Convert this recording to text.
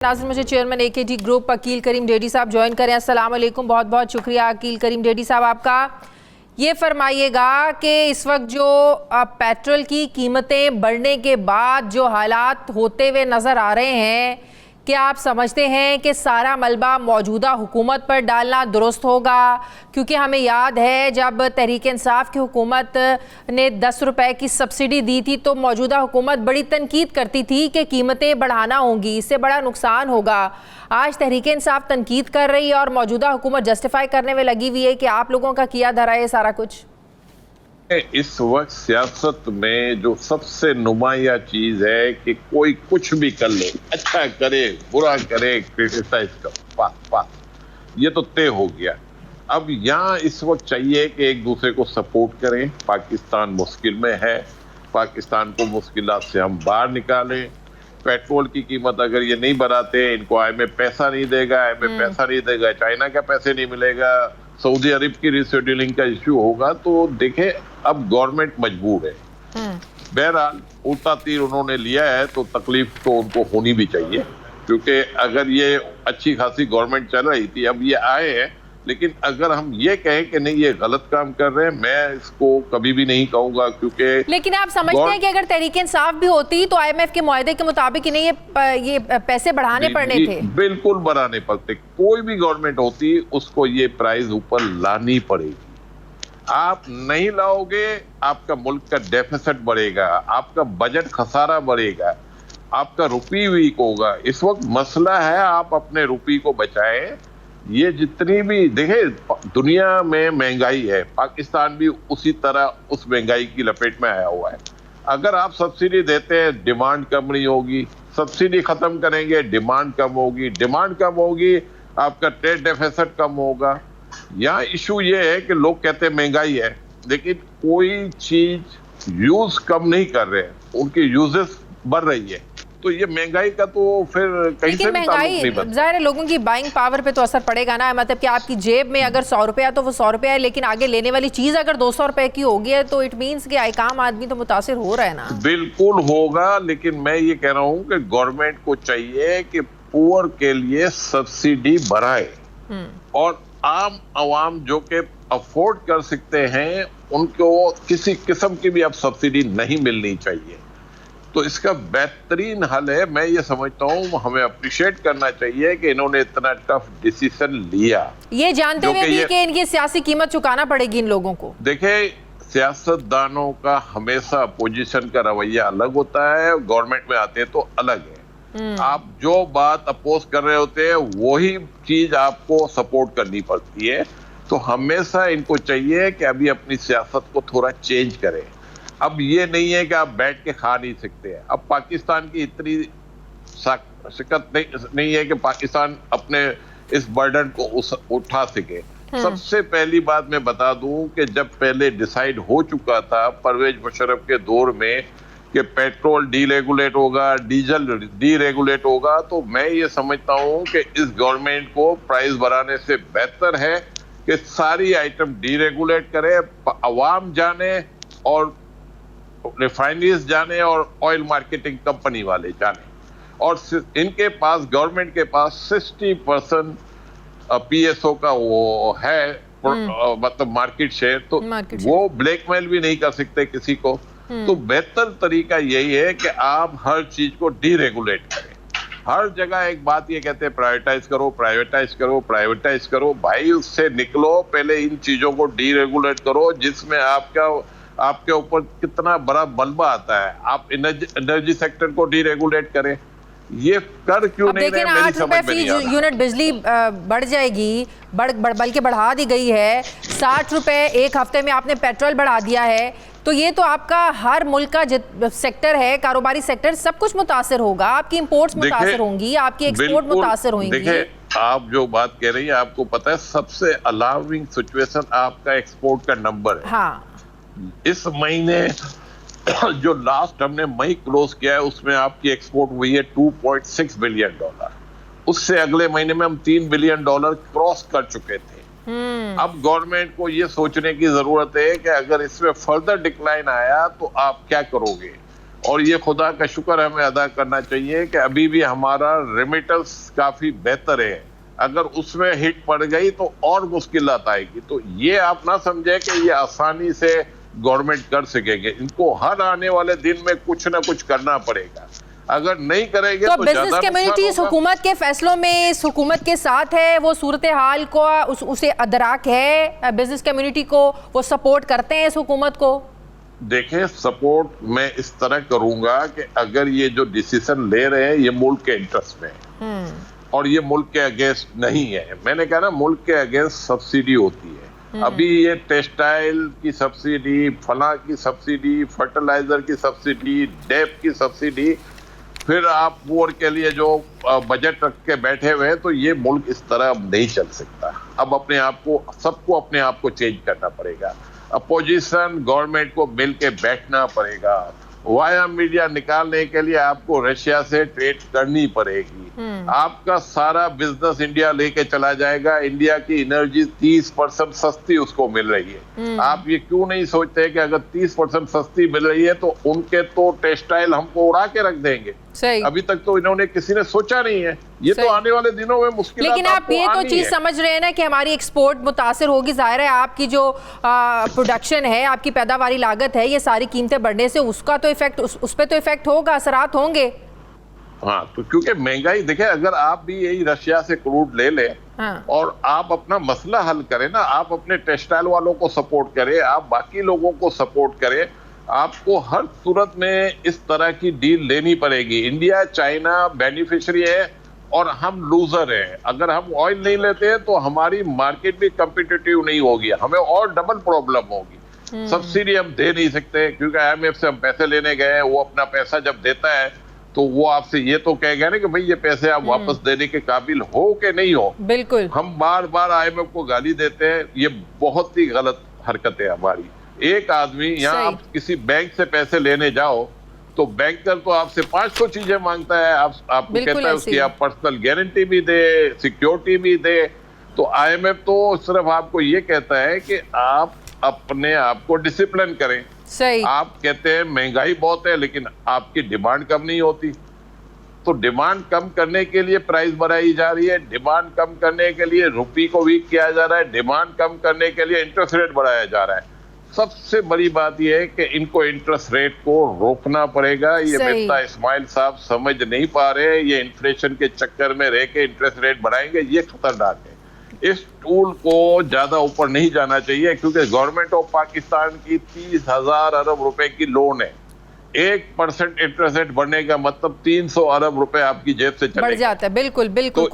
नाज़रीन, मुझे chairman एकेटी group Aqeel करीम daddy साहब ज्वाइन करें। अस्सलाम वालेकुम, बहुत बहुत शुक्रिया अकील करीम डेडी साहब आपका। ये फरमाइएगा कि इस वक्त जो पेट्रोल की कीमतें बढ़ने के बाद जो हालात होते हुए नज़र आ रहे हैं, क्या आप समझते हैं कि सारा मलबा मौजूदा हुकूमत पर डालना दुरुस्त होगा? क्योंकि हमें याद है जब तहरीक इंसाफ की हुकूमत ने 10 रुपए की सब्सिडी दी थी तो मौजूदा हुकूमत बड़ी तनकीद करती थी कि कीमतें बढ़ाना होंगी, इससे बड़ा नुकसान होगा। आज तहरीक इंसाफ तनकीद कर रही है और मौजूदा हुकूमत जस्टिफाई करने में लगी हुई है कि आप लोगों का किया धरा है सारा कुछ। इस वक्त सियासत में जो सबसे नुमाया चीज है कि कोई कुछ भी कर ले, अच्छा करे बुरा करे, क्रिटिसाइज कर, पास ये तो तय हो गया। अब यहाँ इस वक्त चाहिए कि एक दूसरे को सपोर्ट करें। पाकिस्तान मुश्किल में है, पाकिस्तान को मुश्किलात से हम बाहर निकालें। पेट्रोल की कीमत अगर ये नहीं बढ़ाते, इनको IMF पैसा नहीं देगा, IMF पैसा नहीं देगा, चाइना का पैसे नहीं मिलेगा, सऊदी अरब की रिशेड्यूलिंग का इश्यू होगा, तो देखे अब गवर्नमेंट मजबूर है। बहरहाल उल्टा तीर उन्होंने लिया है तो तकलीफ तो उनको होनी भी चाहिए, क्योंकि अगर ये अच्छी खासी गवर्नमेंट चल रही थी, अब ये आए हैं। लेकिन अगर हम ये कहें कि नहीं ये गलत काम कर रहे हैं, मैं इसको कभी भी नहीं कहूंगा, क्योंकि लेकिन आप समझते हैं कि अगर तहरीक इंसाफ भी होती तो IMF के मुआहदे के मुताबिक ही नहीं ये पैसे बढ़ाने पड़ने थे? बिल्कुल बढ़ाने पड़ते। कोई भी गवर्नमेंट होती उसको ये प्राइस ऊपर लानी पड़ेगी। आप नहीं लाओगे, आपका मुल्क का डेफिसिट बढ़ेगा, आपका बजट खसारा बढ़ेगा, आपका रुपी वीक होगा। इस वक्त मसला है आप अपने रुपी को बचाएं। ये जितनी भी देखे दुनिया में महंगाई है, पाकिस्तान भी उसी तरह उस महंगाई की लपेट में आया हुआ है। अगर आप सब्सिडी देते हैं, डिमांड कम नहीं होगी। सब्सिडी खत्म करेंगे, डिमांड कम होगी। डिमांड कम होगी, आपका ट्रेड डेफिसिट कम होगा। यहाँ इशू ये है कि लोग कहते हैं महंगाई है, लेकिन कोई चीज यूज कम नहीं कर रहे हैं, उनकी यूजेस बढ़ रही है। तो ये महंगाई का तो फिर कहीं से भी ताल्लुक नहीं बनता। जाहिर है लोगों की बाइंग पावर पे तो असर पड़ेगा ना। मतलब कि आपकी जेब में अगर 100 रुपया तो वो 100 रुपया है, लेकिन आगे लेने वाली चीज अगर 200 रुपए की होगी है तो इट मीन्स कि आम आदमी तो मुतासिर हो रहा है ना। बिल्कुल होगा, लेकिन मैं ये कह रहा हूँ कि गवर्नमेंट को चाहिए कि पुअर के लिए सब्सिडी बढ़ाए और आम आवाम जो कि अफोर्ड कर सकते हैं उनको किसी किस्म की भी अब सब्सिडी नहीं मिलनी चाहिए। तो इसका बेहतरीन हल है, मैं ये समझता हूँ, हमें अप्रिशिएट करना चाहिए कि इन्होंने इतना टफ डिसीजन लिया, ये जानते हुए भी कि इनकी सियासी कीमत चुकाना पड़ेगी इन लोगों को। देखे सियासतदानों का हमेशा अपोजिशन का रवैया अलग होता है, गवर्नमेंट में आते हैं तो अलग है। आप जो बात अपोज कर रहे होते हैं वही चीज आपको सपोर्ट करनी पड़ती है। तो हमेशा इनको चाहिए कि अभी अपनी सियासत को थोड़ा चेंज करें। अब ये नहीं है कि आप बैठ के खा नहीं सकते हैं। अब पाकिस्तान की इतनी शिकत नहीं है कि पाकिस्तान अपने इस बर्डन को उठा सके। सबसे पहली बात मैं बता दूं कि जब पहले डिसाइड हो चुका था परवेज मुशर्रफ के दौर में कि पेट्रोल डीरेगुलेट होगा, डीजल डीरेगुलेट होगा, तो मैं ये समझता हूँ कि इस गवर्नमेंट को प्राइस बढ़ाने से बेहतर है कि सारी आइटम डीरेगुलेट करे, अवाम जाने और रिफाइनरीज जाने और ऑयल मार्केटिंग कंपनी वाले जाने, और इनके पास गवर्नमेंट के पास 60% PSO का वो है, मतलब मार्केट शेयर, तो वो ब्लैकमेल भी नहीं कर सकते किसी को। तो बेहतर तरीका यही है कि आप हर चीज को डीरेगुलेट करें। हर जगह एक बात ये कहते हैं प्राइवेटाइज करो, प्राइवेटाइज करो, प्राइवेटाइज करो। भाई उससे निकलो, पहले इन चीजों को डीरेगुलेट करो जिसमें आपके ऊपर कितना बड़ा मलबा आता है। आप एनर्जी सेक्टर को डीरेगुलेट करें, ये कर क्यों नहीं रहे? 8 रुपए फी यूनिट बिजली बढ़ जाएगी, बल्कि बढ़ा दी गई है। 60 रुपए एक हफ्ते में आपने पेट्रोल बढ़ा दिया है, तो ये तो आपका हर मुल्क का सेक्टर है, कारोबारी सेक्टर, सब कुछ मुतासिर होगा। आपकी इंपोर्ट्स मुतासिर होंगी, आपकी एक्सपोर्ट मुतासिर होंगी। देखिए आप जो बात कह रही है, आपको पता है सबसे अलार्मिंग सिचुएशन आपका एक्सपोर्ट का नंबर है। हाँ, इस महीने जो लास्ट हमने मई क्लोज किया है उसमें आपकी एक्सपोर्ट हुई है $2.6 बिलियन। उससे अगले महीने में हम $3 बिलियन क्रॉस कर चुके थे। अब गवर्नमेंट को ये सोचने की जरूरत है कि अगर इसमें फर्दर डिक्लाइन आया तो आप क्या करोगे। और ये खुदा का शुक्र हमें अदा करना चाहिए कि अभी भी हमारा रेमिटेंस काफी बेहतर है। अगर उसमें हिट पड़ गई तो और मुश्किलात आएगी। तो ये आप ना समझे कि ये आसानी से गवर्नमेंट कर सकेंगे। इनको हर आने वाले दिन में कुछ ना कुछ करना पड़ेगा। अगर नहीं करेंगे तो तो बिजनेस कम्युनिटीज हुकूमत के फैसलों में इस हुकूमत के साथ है, वो सूरत हाल को उसे अदराक है, बिजनेस कम्युनिटी को वो सपोर्ट करते हैं इस हुकूमत को? देखें, सपोर्ट मैं इस तरह करूंगा कि अगर ये जो डिसीजन ले रहे हैं ये मुल्क के इंटरेस्ट में है और ये मुल्क के अगेंस्ट नहीं है। मैंने कहा ना, मुल्क के अगेंस्ट सब्सिडी होती है। अभी ये टेक्सटाइल की सब्सिडी, फला की सब्सिडी, फर्टिलाइजर की सब्सिडी, डेप की सब्सिडी, फिर आप पुअर के लिए जो बजट रख के बैठे हुए हैं, तो ये मुल्क इस तरह अब नहीं चल सकता। अब अपने आप को, सबको अपने आप को चेंज करना पड़ेगा। अपोजिशन गवर्नमेंट को मिल के बैठना पड़ेगा। वाया मीडिया निकालने के लिए आपको रशिया से ट्रेड करनी पड़ेगी। आपका सारा बिजनेस इंडिया लेके चला जाएगा। इंडिया की एनर्जी 30% सस्ती उसको मिल रही है। आप ये क्यों नहीं सोचते कि अगर 30% सस्ती मिल रही है तो उनके तो टेक्सटाइल हमको उड़ा के रख देंगे। सही। अभी तक तो इन्होंने किसी ने सोचा नहीं है। ये तो आने वाले दिनों में मुश्किल। लेकिन आप ये तो चीज समझ रहे हैं ना कि हमारी एक्सपोर्ट मुतासर होगी। जाहिर है आपकी जो प्रोडक्शन है, आपकी पैदावारी लागत है, ये सारी कीमतें बढ़ने से उसका तो इफेक्ट, उस पर तो इफेक्ट होगा, असरात होंगे। हाँ, तो क्योंकि महंगाई, देखिए, अगर आप भी यही रशिया से क्रूड ले ले और आप अपना मसला हल करें ना, आप अपने टेक्सटाइल वालों को सपोर्ट करें, आप बाकी लोगों को सपोर्ट करें, आपको हर सूरत में इस तरह की डील लेनी पड़ेगी। इंडिया, चाइना बेनिफिशियरी है और हम लूजर हैं। अगर हम ऑयल नहीं लेते हैं तो हमारी मार्केट भी कम्पिटिटिव नहीं होगी, हमें और डबल प्रॉब्लम होगी। सब्सिडी हम दे नहीं सकते क्योंकि IMF से हम पैसे लेने गए, वो अपना पैसा जब देता है तो वो आपसे ये तो कहेगा ना कि भाई ये पैसे आप वापस देने के काबिल हो कि नहीं हो। बिल्कुल। हम बार बार IMF को गाली देते हैं, ये बहुत ही गलत हरकत है हमारी। एक आदमी यहाँ, आप किसी बैंक से पैसे लेने जाओ तो बैंकर तो आपसे 500 चीजें मांगता है। आपको कहता है उसकी आप पर्सनल गारंटी भी दे, सिक्योरिटी भी दे। तो IMF तो सिर्फ आपको ये कहता है कि आप अपने आप को डिसिप्लिन करें। सही। आप कहते हैं महंगाई बहुत है लेकिन आपकी डिमांड कम नहीं होती, तो डिमांड कम करने के लिए प्राइस बढ़ाई जा रही है, डिमांड कम करने के लिए रुपये को वीक किया जा रहा है, डिमांड कम करने के लिए इंटरेस्ट रेट बढ़ाया जा रहा है। सबसे बड़ी बात यह है कि इनको इंटरेस्ट रेट को रोकना पड़ेगा। ये मिर्जा इस्माइल साहब समझ नहीं पा रहे। ये इन्फ्लेशन के चक्कर में रह के इंटरेस्ट रेट बढ़ाएंगे, ये खतरनाक है। इस टूल को ज्यादा ऊपर नहीं जाना चाहिए क्योंकि गवर्नमेंट ऑफ पाकिस्तान की 30,000 अरब रुपए की लोन है। 1% इंटरेस्ट रेट बढ़ने का मतलब 300 अरब रुपए आपकी जेब से चले बढ़ जाता है। बिल्कुल बिल्कुल।